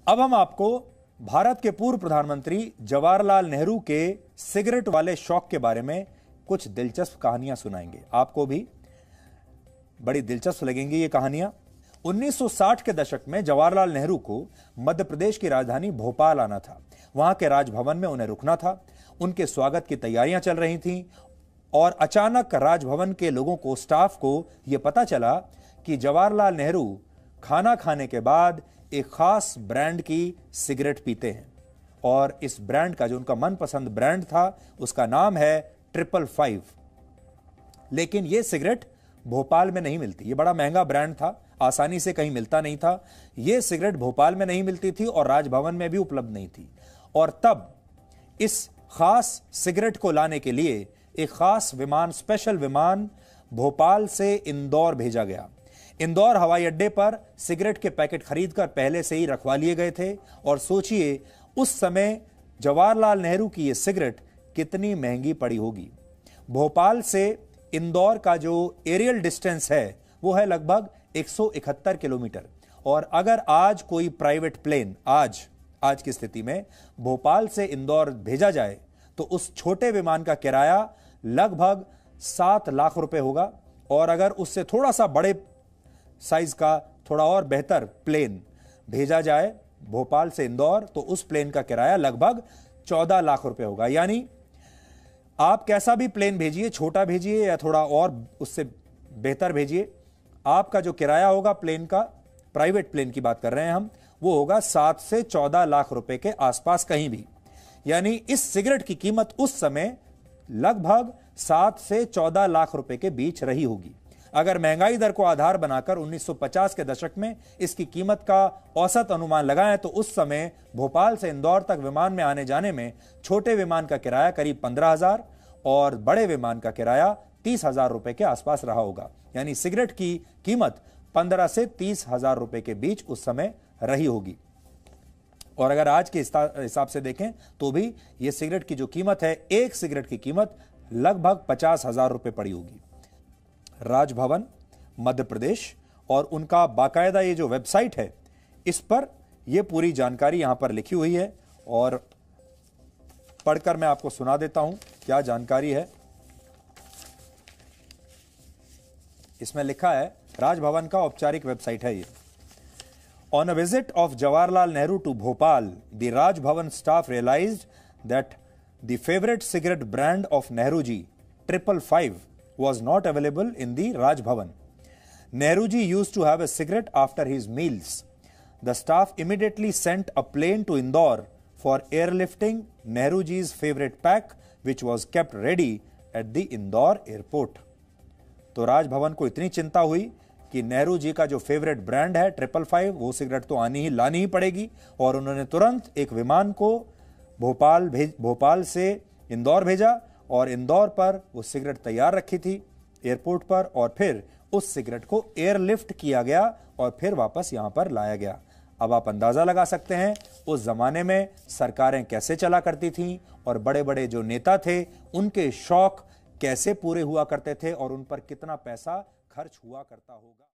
अब हम आपको भारत के पूर्व प्रधानमंत्री जवाहरलाल नेहरू के सिगरेट वाले शौक के बारे में कुछ दिलचस्प कहानियां सुनाएंगे। आपको भी बड़ी दिलचस्प लगेंगी ये कहानियां। 1960 के दशक में जवाहरलाल नेहरू को मध्य प्रदेश की राजधानी भोपाल आना था। वहां के राजभवन में उन्हें रुकना था। उनके स्वागत की तैयारियां चल रही थीं और अचानक राजभवन के लोगों को, स्टाफ को यह पता चला कि जवाहरलाल नेहरू खाना खाने के बाद एक खास ब्रांड की सिगरेट पीते हैं और इस ब्रांड का, जो उनका मनपसंद ब्रांड था, उसका नाम है 555। लेकिन यह सिगरेट भोपाल में नहीं मिलती। यह बड़ा महंगा ब्रांड था, आसानी से कहीं मिलता नहीं था। यह सिगरेट भोपाल में नहीं मिलती थी और राजभवन में भी उपलब्ध नहीं थी। और तब इस खास सिगरेट को लाने के लिए एक खास विमान, स्पेशल विमान भोपाल से इंदौर भेजा गया। इंदौर हवाई अड्डे पर सिगरेट के पैकेट खरीदकर पहले से ही रखवा लिए गए थे। और सोचिए उस समय जवाहरलाल नेहरू की यह सिगरेट कितनी महंगी पड़ी होगी। भोपाल से इंदौर का जो एरियल डिस्टेंस है वो है लगभग 171 किलोमीटर। और अगर आज कोई प्राइवेट प्लेन आज की स्थिति में भोपाल से इंदौर भेजा जाए तो उस छोटे विमान का किराया लगभग 7 लाख रुपए होगा। और अगर उससे थोड़ा सा बड़े साइज का, थोड़ा और बेहतर प्लेन भेजा जाए भोपाल से इंदौर तो उस प्लेन का किराया लगभग 14 लाख रुपए होगा। यानी आप कैसा भी प्लेन भेजिए, छोटा भेजिए या थोड़ा और उससे बेहतर भेजिए, आपका जो किराया होगा प्लेन का, प्राइवेट प्लेन की बात कर रहे हैं हम, वो होगा 7 से 14 लाख रुपए के आसपास कहीं भी। यानी इस सिगरेट की कीमत उस समय लगभग 7 से 14 लाख रुपए के बीच रही होगी। अगर महंगाई दर को आधार बनाकर 1950 के दशक में इसकी कीमत का औसत अनुमान लगाएं तो उस समय भोपाल से इंदौर तक विमान में आने जाने में छोटे विमान का किराया करीब 15,000 और बड़े विमान का किराया 30,000 रुपए के आसपास रहा होगा। यानी सिगरेट की कीमत 15 से 30,000 रुपए के बीच उस समय रही होगी। और अगर आज के हिसाब से देखें तो भी यह सिगरेट की जो कीमत है, एक सिगरेट की कीमत लगभग 50,000 रुपए पड़ी होगी। राजभवन मध्य प्रदेश और उनका बाकायदा ये जो वेबसाइट है, इस पर यह पूरी जानकारी यहां पर लिखी हुई है और पढ़कर मैं आपको सुना देता हूं क्या जानकारी है। इसमें लिखा है, राजभवन का औपचारिक वेबसाइट है ये। On a visit of Jawaharlal Nehru to Bhopal, the Raj Bhavan staff realized that the favorite cigarette brand of Nehruji, 555, was not available in the Raj Bhavan. Nehruji used to have a cigarette after his meals. The staff immediately sent a plane to Indore for airlifting Nehruji's favorite pack, which was kept ready at the Indore airport. तो राजभवन को इतनी चिंता हुई कि नेहरू जी का जो favourite brand है 555, वो सिगरेट तो लानी ही पड़ेगी। और उन्होंने तुरंत एक विमान को भोपाल से इंदौर भेजा और इंदौर पर वो सिगरेट तैयार रखी थी एयरपोर्ट पर, और फिर उस सिगरेट को एयरलिफ्ट किया गया और फिर वापस यहां पर लाया गया। अब आप अंदाजा लगा सकते हैं उस जमाने में सरकारें कैसे चला करती थीं और बड़े बड़े जो नेता थे उनके शौक कैसे पूरे हुआ करते थे और उन पर कितना पैसा खर्च हुआ करता होगा।